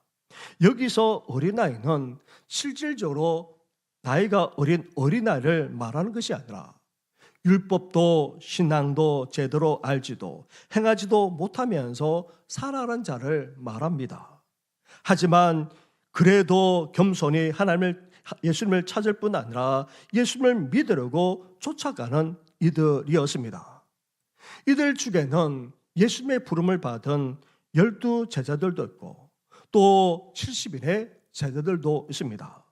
여기서 어린아이는 실질적으로 나이가 어린 어린아이를 말하는 것이 아니라 율법도 신앙도 제대로 알지도 행하지도 못하면서 살아가는 자를 말합니다. 하지만 그래도 겸손히 예수님을 찾을 뿐 아니라 예수님을 믿으려고 쫓아가는 이들이었습니다. 이들 중에는 예수님의 부름을 받은 12 제자들도 있고 또 70인의 제자들도 있습니다.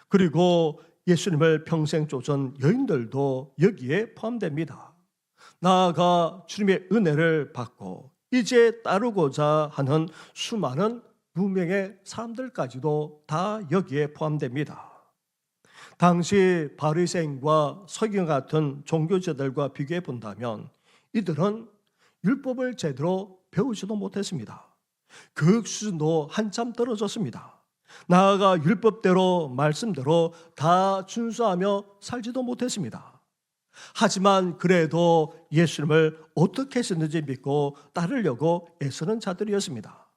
그리고 예수님을 평생 쫓은 여인들도 여기에 포함됩니다. 나아가 주님의 은혜를 받고 이제 따르고자 하는 수많은 무명의 사람들까지도 다 여기에 포함됩니다. 당시 바리새인과 서기관 같은 종교자들과 비교해 본다면 이들은 율법을 제대로 배우지도 못했습니다. 교육 수준도 한참 떨어졌습니다. 나아가 율법대로 말씀대로 다 준수하며 살지도 못했습니다. 하지만 그래도 예수님을 어떻게 했었는지 믿고 따르려고 애쓰는 자들이었습니다.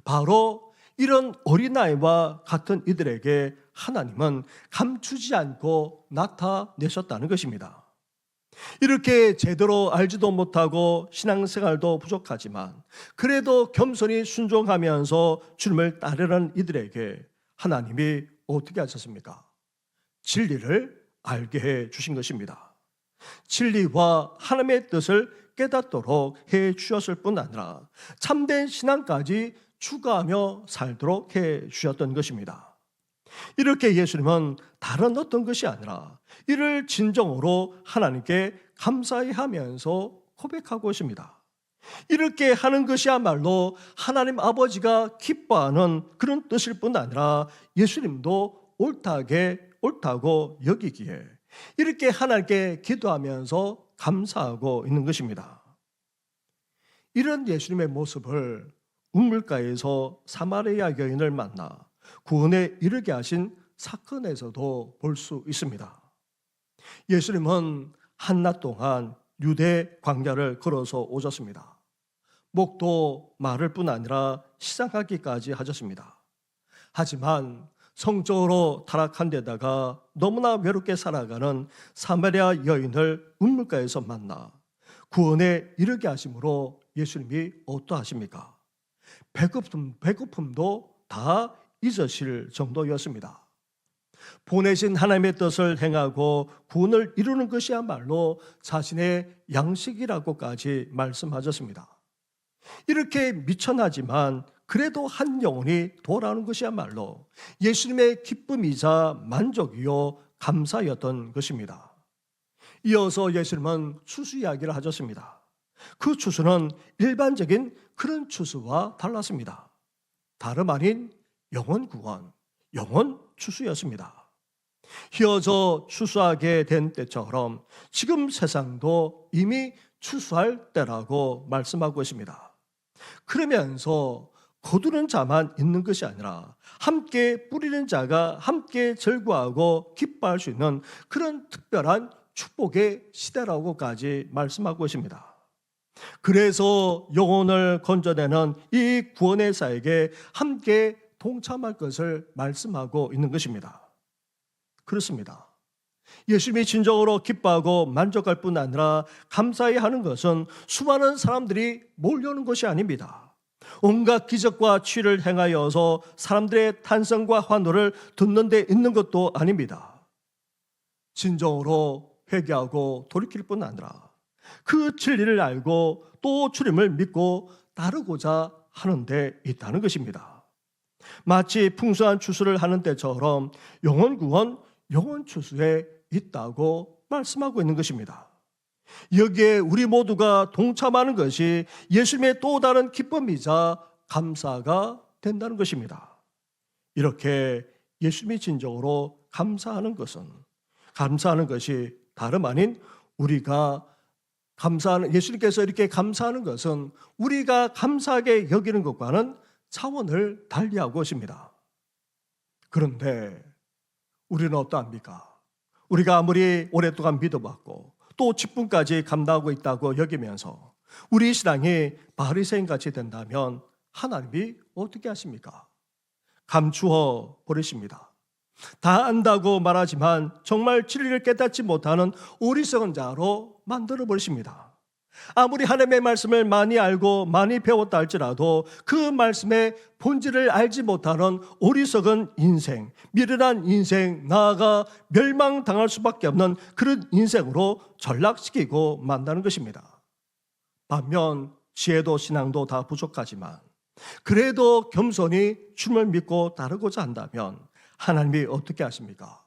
바로 이런 어린아이와 같은 이들에게 하나님은 감추지 않고 나타내셨다는 것입니다. 이렇게 제대로 알지도 못하고 신앙생활도 부족하지만 그래도 겸손히 순종하면서 주님을 따르는 이들에게 하나님이 어떻게 하셨습니까? 진리를 알게 해 주신 것입니다. 진리와 하나님의 뜻을 깨닫도록 해 주셨을 뿐 아니라 참된 신앙까지 추가하며 살도록 해 주셨던 것입니다. 이렇게 예수님은 다른 어떤 것이 아니라 이를 진정으로 하나님께 감사히 하면서 고백하고 있습니다. 이렇게 하는 것이야말로 하나님 아버지가 기뻐하는 그런 뜻일 뿐 아니라 예수님도 옳다고 여기기에 이렇게 하나님께 기도하면서 감사하고 있는 것입니다. 이런 예수님의 모습을 우물가에서 사마리아 여인을 만나 구원에 이르게 하신 사건에서도 볼 수 있습니다. 예수님은 한낮 동안 유대 광야를 걸어서 오셨습니다. 목도 마를 뿐 아니라 시장하기까지 하셨습니다. 하지만 성적으로 타락한 데다가 너무나 외롭게 살아가는 사마리아 여인을 우물가에서 만나 구원에 이르게 하심으로 예수님이 어떠하십니까? 배고픔도 다 잊으실 정도였습니다. 보내신 하나님의 뜻을 행하고 구원을 이루는 것이야말로 자신의 양식이라고까지 말씀하셨습니다. 이렇게 미천하지만 그래도 한 영혼이 돌아오는 것이야말로 예수님의 기쁨이자 만족이요 감사였던 것입니다. 이어서 예수님은 추수 이야기를 하셨습니다. 그 추수는 일반적인 그런 추수와 달랐습니다. 다름 아닌 영혼 구원, 영혼 추수였습니다. 휘어져 추수하게 된 때처럼 지금 세상도 이미 추수할 때라고 말씀하고 있습니다. 그러면서 거두는 자만 있는 것이 아니라 함께 뿌리는 자가 함께 절구하고 기뻐할 수 있는 그런 특별한 축복의 시대라고까지 말씀하고 있습니다. 그래서 영혼을 건져내는 이 구원의 사역에 함께 동참할 것을 말씀하고 있는 것입니다. 그렇습니다. 예수님이 진정으로 기뻐하고 만족할 뿐 아니라 감사해야 하는 것은 수많은 사람들이 몰려오는 것이 아닙니다. 온갖 기적과 치유를 행하여서 사람들의 탄성과 환호를 듣는 데 있는 것도 아닙니다. 진정으로 회개하고 돌이킬 뿐 아니라 그 진리를 알고 또 주님을 믿고 따르고자 하는 데 있다는 것입니다. 마치 풍성한 추수를 하는 때처럼 영혼 구원, 영혼 추수에 있다고 말씀하고 있는 것입니다. 여기에 우리 모두가 동참하는 것이 예수님의 또 다른 기쁨이자 감사가 된다는 것입니다. 이렇게 예수님이 진정으로 감사하는 것이 다름 아닌 우리가 감사하는, 예수님께서 이렇게 감사하는 것은 우리가 감사하게 여기는 것과는 차원을 달리하고 있습니다. 그런데 우리는 어떠합니까? 우리가 아무리 오랫동안 믿어봤고 또 직분까지 감당하고 있다고 여기면서 우리 신앙이 바리새인같이 된다면 하나님이 어떻게 하십니까? 감추어 버리십니다. 다 안다고 말하지만 정말 진리를 깨닫지 못하는 어리석은 자로 만들어 버리십니다. 아무리 하나님의 말씀을 많이 알고 많이 배웠다 할지라도 그 말씀의 본질을 알지 못하는 어리석은 인생, 미련한 인생, 나아가 멸망당할 수밖에 없는 그런 인생으로 전락시키고 만다는 것입니다. 반면 지혜도 신앙도 다 부족하지만 그래도 겸손히 주님을 믿고 따르고자 한다면 하나님이 어떻게 하십니까?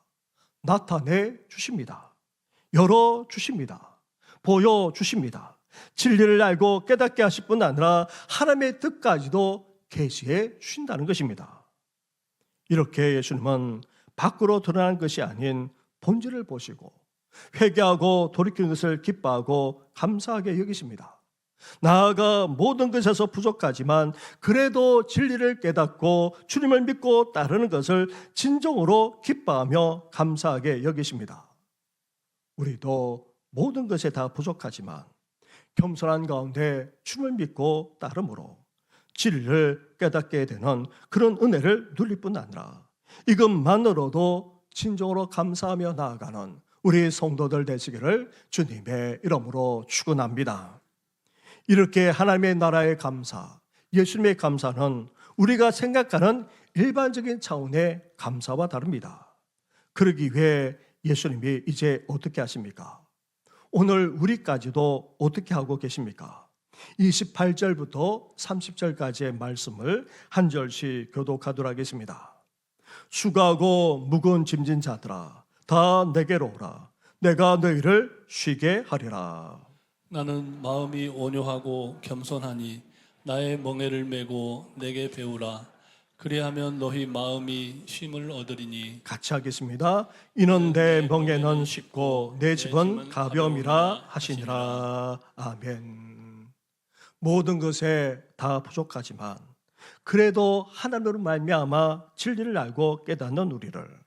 나타내 주십니다. 열어 주십니다. 보여 주십니다. 진리를 알고 깨닫게 하실 뿐 아니라 하나님의 뜻까지도 계시해 주신다는 것입니다. 이렇게 예수님은 밖으로 드러난 것이 아닌 본질을 보시고 회개하고 돌이키는 것을 기뻐하고 감사하게 여기십니다. 나아가 모든 것에서 부족하지만 그래도 진리를 깨닫고 주님을 믿고 따르는 것을 진정으로 기뻐하며 감사하게 여기십니다. 우리도 모든 것에 다 부족하지만 겸손한 가운데 주님을 믿고 따름으로 진리를 깨닫게 되는 그런 은혜를 누릴 뿐 아니라 이것만으로도 진정으로 감사하며 나아가는 우리 성도들 되시기를 주님의 이름으로 축원합니다. 이렇게 하나님의 나라의 감사, 예수님의 감사는 우리가 생각하는 일반적인 차원의 감사와 다릅니다. 그러기 위해 예수님이 이제 어떻게 하십니까? 오늘 우리까지도 어떻게 하고 계십니까? 28절부터 30절까지의 말씀을 한 절씩 교독하도록 하겠습니다. 수고하고 무거운 짐진 자들아 다 내게로 오라. 내가 너희를 쉬게 하리라. 나는 마음이 온유하고 겸손하니 나의 멍에를 메고 내게 배우라. 그리하면 너희 마음이 쉼을 얻으리니. 같이 하겠습니다. 이는 내 멍에는 쉽고 내 집은 가벼움이라 하시니라. 아멘. 모든 것에 다 부족하지만 그래도 하나님으로 말미암아 진리를 알고 깨닫는 우리를,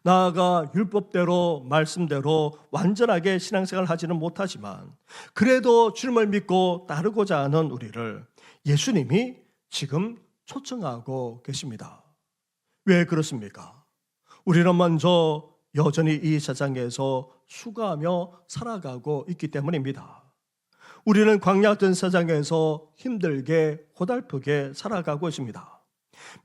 나아가 율법대로 말씀대로 완전하게 신앙생활을 하지는 못하지만 그래도 주님을 믿고 따르고자 하는 우리를 예수님이 지금 초청하고 계십니다. 왜 그렇습니까? 우리는 먼저 여전히 이 세상에서 수고하며 살아가고 있기 때문입니다. 우리는 광야 같은 세상에서 힘들게 고달프게 살아가고 있습니다.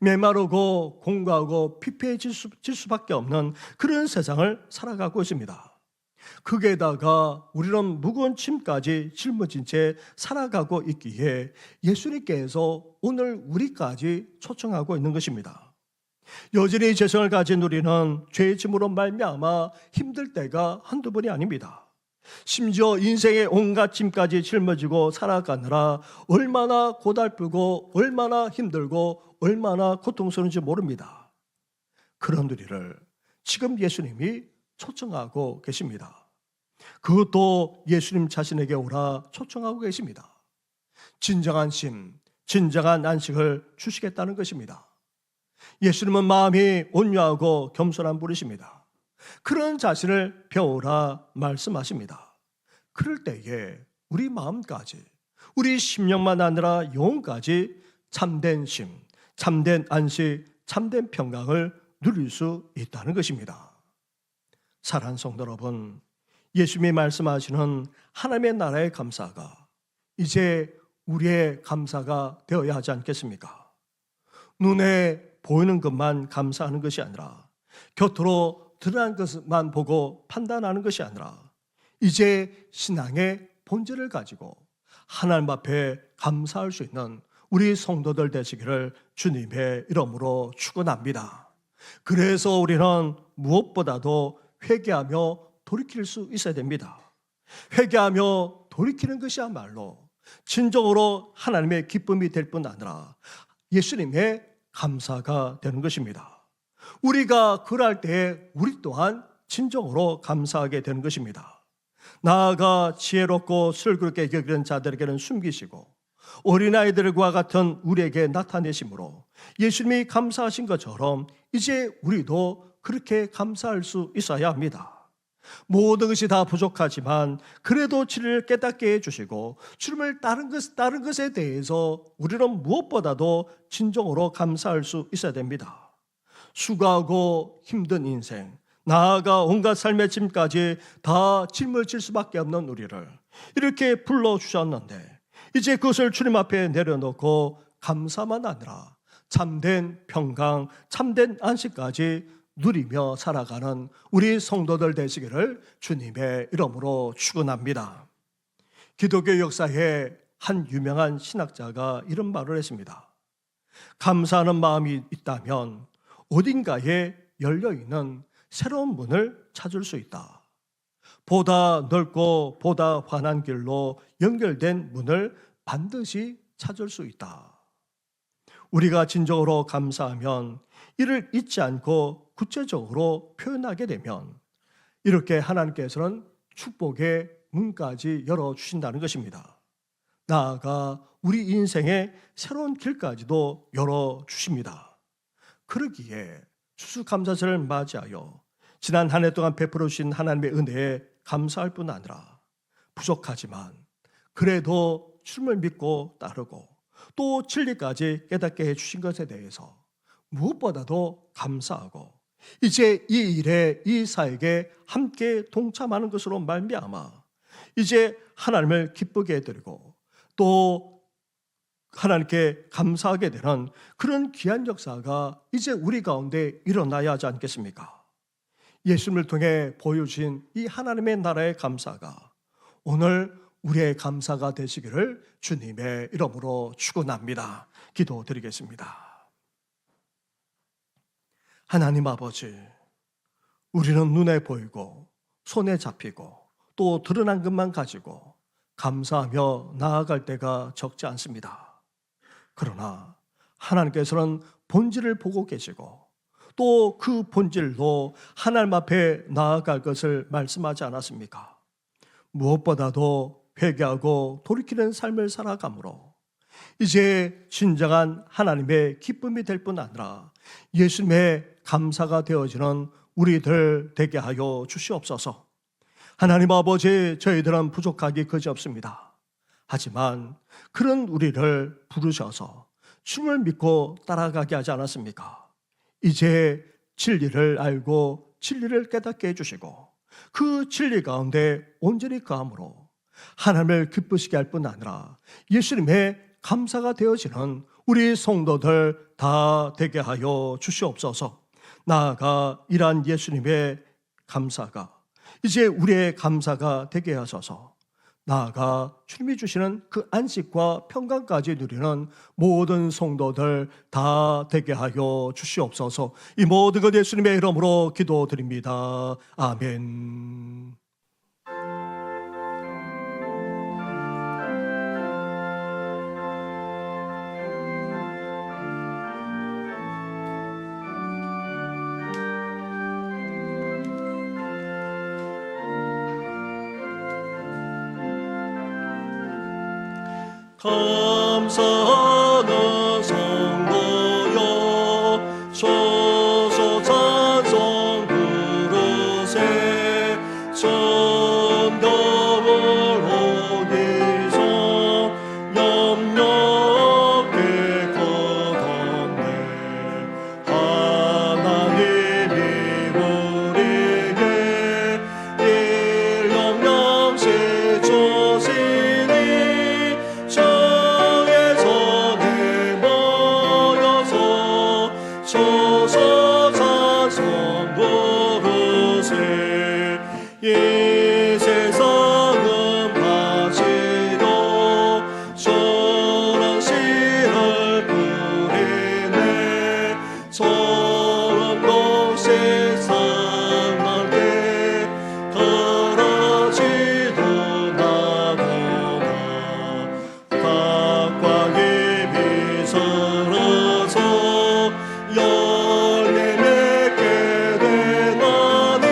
메마르고 공고하고 피폐해질 수밖에 없는 그런 세상을 살아가고 있습니다. 거기에다가 우리는 무거운 짐까지 짊어진 채 살아가고 있기에 예수님께서 오늘 우리까지 초청하고 있는 것입니다. 여전히 죄성을 가진 우리는 죄의 짐으로 말미암아 힘들 때가 한두 번이 아닙니다. 심지어 인생의 온갖 짐까지 짊어지고 살아가느라 얼마나 고달프고 얼마나 힘들고 얼마나 고통스러운지 모릅니다. 그런 우리를 지금 예수님이 초청하고 계십니다. 그것도 예수님 자신에게 오라 초청하고 계십니다. 진정한 쉼, 진정한 안식을 주시겠다는 것입니다. 예수님은 마음이 온유하고 겸손한 분이십니다. 그런 자신을 배우라 말씀하십니다. 그럴 때에 우리 마음까지, 우리 심령만 아니라 영혼까지 참된 쉼, 참된 안식, 참된 평강을 누릴 수 있다는 것입니다. 사랑하는 성도 여러분, 예수님이 말씀하시는 하나님의 나라의 감사가 이제 우리의 감사가 되어야 하지 않겠습니까? 눈에 보이는 것만 감사하는 것이 아니라, 겉으로 드러난 것만 보고 판단하는 것이 아니라, 이제 신앙의 본질을 가지고 하나님 앞에 감사할 수 있는 우리 성도들 되시기를 주님의 이름으로 축원합니다. 그래서 우리는 무엇보다도 회개하며 돌이킬 수 있어야 됩니다. 회개하며 돌이키는 것이야말로 진정으로 하나님의 기쁨이 될 뿐 아니라 예수님의 감사가 되는 것입니다. 우리가 그럴 때에 우리 또한 진정으로 감사하게 되는 것입니다. 나아가 지혜롭고 슬그럽게 여기는 자들에게는 숨기시고 어린아이들과 같은 우리에게 나타내심으로 예수님이 감사하신 것처럼 이제 우리도 그렇게 감사할 수 있어야 합니다. 모든 것이 다 부족하지만 그래도 진리를 깨닫게 해주시고 주님을 따른 것에 대해서 우리는 무엇보다도 진정으로 감사할 수 있어야 됩니다. 수고하고 힘든 인생, 나아가 온갖 삶의 짐까지 다 짊어질 수밖에 없는 우리를 이렇게 불러주셨는데 이제 그것을 주님 앞에 내려놓고 감사만 아니라 참된 평강, 참된 안식까지 누리며 살아가는 우리 성도들 되시기를 주님의 이름으로 축원합니다. 기독교 역사에 한 유명한 신학자가 이런 말을 했습니다. 감사하는 마음이 있다면 어딘가에 열려있는 새로운 문을 찾을 수 있다. 보다 넓고 보다 환한 길로 연결된 문을 반드시 찾을 수 있다. 우리가 진정으로 감사하면 이를 잊지 않고 구체적으로 표현하게 되면 이렇게 하나님께서는 축복의 문까지 열어주신다는 것입니다. 나아가 우리 인생의 새로운 길까지도 열어주십니다. 그러기에 추수감사절을 맞이하여 지난 한 해 동안 베풀어 주신 하나님의 은혜에 감사할 뿐 아니라 부족하지만 그래도 주님을 믿고 따르고 또 진리까지 깨닫게 해주신 것에 대해서 무엇보다도 감사하고 이제 이 일에 이 사역에 함께 동참하는 것으로 말미암아 이제 하나님을 기쁘게 해드리고 또 하나님께 감사하게 되는 그런 귀한 역사가 이제 우리 가운데 일어나야 하지 않겠습니까? 예수님을 통해 보여주신 이 하나님의 나라의 감사가 오늘 우리의 감사가 되시기를 주님의 이름으로 축원합니다. 기도드리겠습니다. 하나님 아버지, 우리는 눈에 보이고 손에 잡히고 또 드러난 것만 가지고 감사하며 나아갈 때가 적지 않습니다. 그러나 하나님께서는 본질을 보고 계시고 또 그 본질로 하나님 앞에 나아갈 것을 말씀하지 않았습니까? 무엇보다도 회개하고 돌이키는 삶을 살아가므로 이제 진정한 하나님의 기쁨이 될 뿐 아니라 예수님의 감사가 되어지는 우리들 되게 하여 주시옵소서. 하나님 아버지, 저희들은 부족하기 그지없습니다. 하지만 그런 우리를 부르셔서 주를 믿고 따라가게 하지 않았습니까? 이제 진리를 알고 진리를 깨닫게 해주시고 그 진리 가운데 온전히 거함으로 하나님을 기쁘시게 할 뿐 아니라 예수님의 감사가 되어지는 우리 성도들 다 되게 하여 주시옵소서. 나아가 이러한 예수님의 감사가 이제 우리의 감사가 되게 하셔서 나아가 주님이 주시는 그 안식과 평강까지 누리는 모든 성도들 다 되게 하여 주시옵소서. 이 모든 것 예수님의 이름으로 기도드립니다. 아멘. 감사하는 성도여 소서 찬송 부르세 천가월 어디서 염려게 거뒀네 하나님이 우리에게 일념령시 주시니 저에서 내모여서 소서 찬송 부르세 이 세상은 바지로 저런 씨를 뿌리네 저런 곳에 상하게 가라지도 나도다 각광이 비설어서 열매 맺게 되나니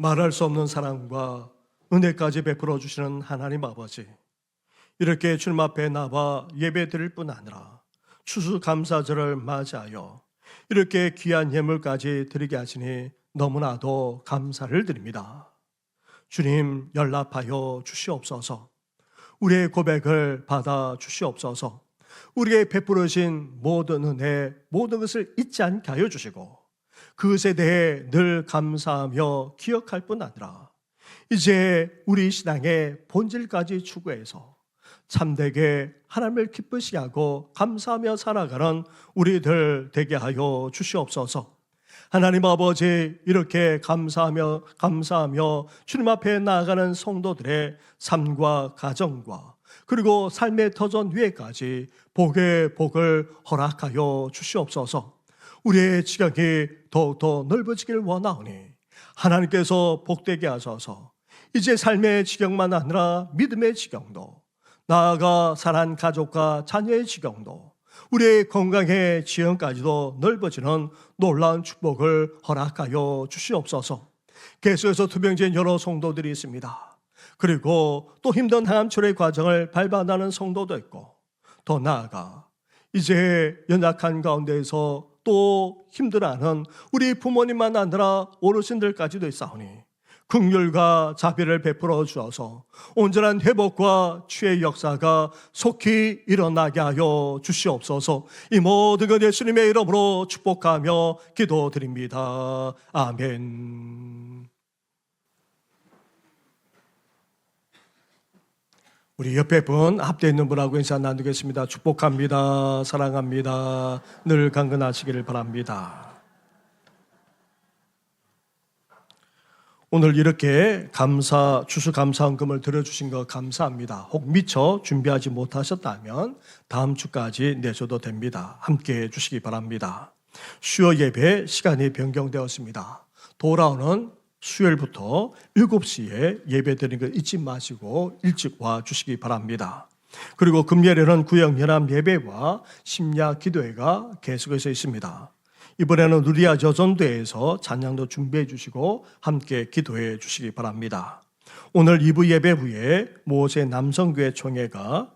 말할 수 없는 사랑과 은혜까지 베풀어 주시는 하나님 아버지, 이렇게 주님 앞에 나와 예배 드릴 뿐 아니라 추수감사절을 맞이하여 이렇게 귀한 예물까지 드리게 하시니 너무나도 감사를 드립니다. 주님, 연락하여 주시옵소서. 우리의 고백을 받아 주시옵소서. 우리의 베풀으신 모든 은혜, 모든 것을 잊지 않게 하여 주시고 그것에 대해 늘 감사하며 기억할 뿐 아니라 이제 우리 신앙의 본질까지 추구해서 참되게 하나님을 기쁘시게 하고 감사하며 살아가는 우리들 되게 하여 주시옵소서. 하나님 아버지, 이렇게 감사하며 주님 앞에 나아가는 성도들의 삶과 가정과 그리고 삶의 터전 위에까지 복의 복을 허락하여 주시옵소서. 우리의 지경이 더욱더 넓어지길 원하오니 하나님께서 복되게 하셔서 이제 삶의 지경만 아니라 믿음의 지경도, 나아가 사랑하는 가족과 자녀의 지경도, 우리의 건강의 지형까지도 넓어지는 놀라운 축복을 허락하여 주시옵소서. 계속해서 투병진 여러 성도들이 있습니다. 그리고 또 힘든 항암치료의 과정을 밟아나는 성도도 있고, 더 나아가 이제 연약한 가운데에서 또 힘들어하는 우리 부모님만 아니라 어르신들까지도 있사오니 긍휼과 자비를 베풀어 주어서 온전한 회복과 치유의 역사가 속히 일어나게 하여 주시옵소서. 이 모든 것 예수님의 이름으로 축복하며 기도드립니다. 아멘. 우리 옆에 분, 앞에 있는 분하고 인사 나누겠습니다. 축복합니다. 사랑합니다. 늘 강건하시기를 바랍니다. 오늘 이렇게 추수감사헌금을 들어주신 거 감사합니다. 혹 미처 준비하지 못하셨다면 다음 주까지 내셔도 됩니다. 함께 해주시기 바랍니다. 수요 예배 시간이 변경되었습니다. 돌아오는 수요일부터 7시에 예배 드리는 거 잊지 마시고 일찍 와 주시기 바랍니다. 그리고 금요일에는 구역연합 예배와 심야 기도회가 계속해서 있습니다. 이번에는 누리아 저전도에서 찬양도 준비해 주시고 함께 기도해 주시기 바랍니다. 오늘 2부 예배 후에 모세 남성교회 총회가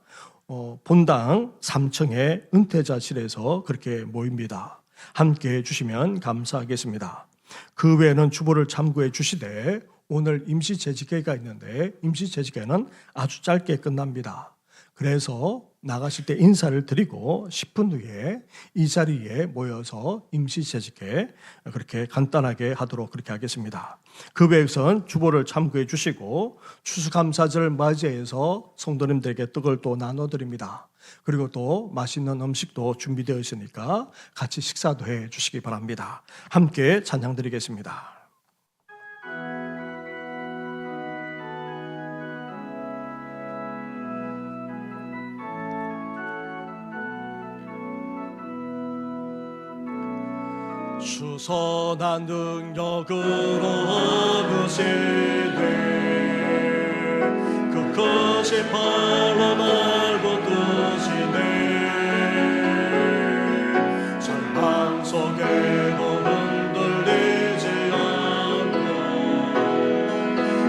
본당 3층의 은퇴자실에서 그렇게 모입니다. 함께 해 주시면 감사하겠습니다. 그 외에는 주보를 참고해 주시되 오늘 임시재직회가 있는데 임시재직회는 아주 짧게 끝납니다. 그래서 나가실 때 인사를 드리고 10분 후에 이 자리에 모여서 임시재직회 그렇게 간단하게 하도록 그렇게 하겠습니다. 그 외에선 주보를 참고해 주시고 추수감사절을 맞이해서 성도님들에게 떡을 또 나눠드립니다. 그리고 또 맛있는 음식도 준비되어 있으니까 같이 식사도 해 주시기 바랍니다. 함께 찬양 드리겠습니다. 주선한 능력으로 얻으시되 그 크신 팔로 날고 뜨시네 절망 속에도 흔들리지 않고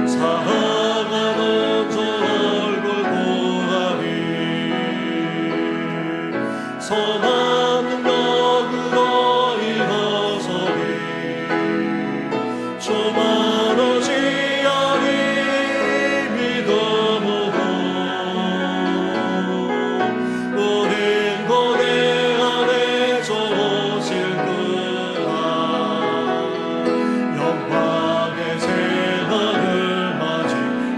사랑하는 저 얼굴 보아니 선한 능력으로 조만하지 아니 믿음으로 우린 고개 안에 좋으실 그날 영광의 새날을 맞이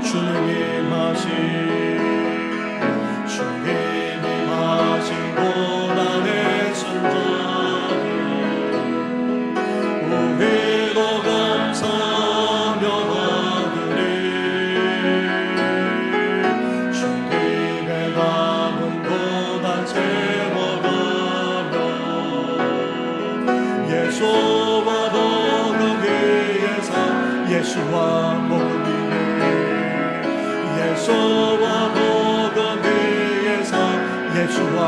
주님이 마신 고난의 순간을 우리도 감사하며 받으리 주님의 남은 고난 채워가며 예수와 복음 위에 사 예수와 복음 위에 예수와 복음 위에 사 예수와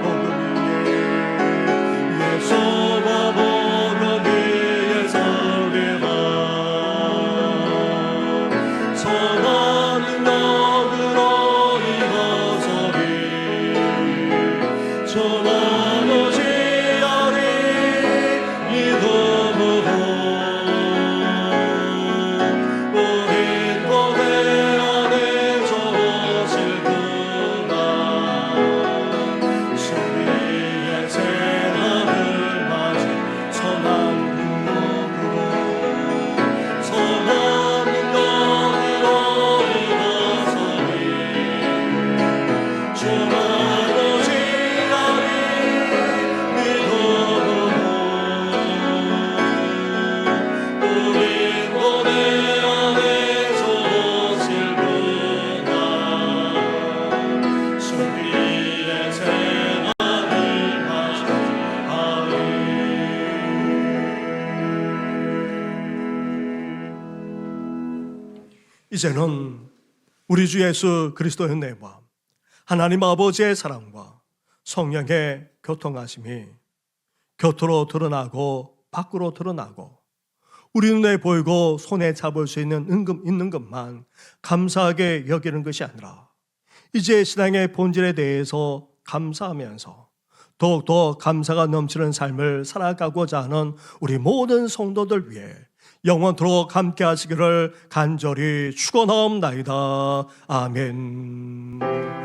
복음 위에 예수와 복음 위에 살리라 이제는 우리 주 예수 그리스도의 은혜와 하나님 아버지의 사랑과 성령의 교통하심이 곁으로 드러나고 밖으로 드러나고 우리 눈에 보이고 손에 잡을 수 있는 있는 것만 감사하게 여기는 것이 아니라 이제 신앙의 본질에 대해서 감사하면서 더욱더 감사가 넘치는 삶을 살아가고자 하는 우리 모든 성도들 위해 영원토록 함께 하시기를 간절히 축원하옵나이다. 아멘.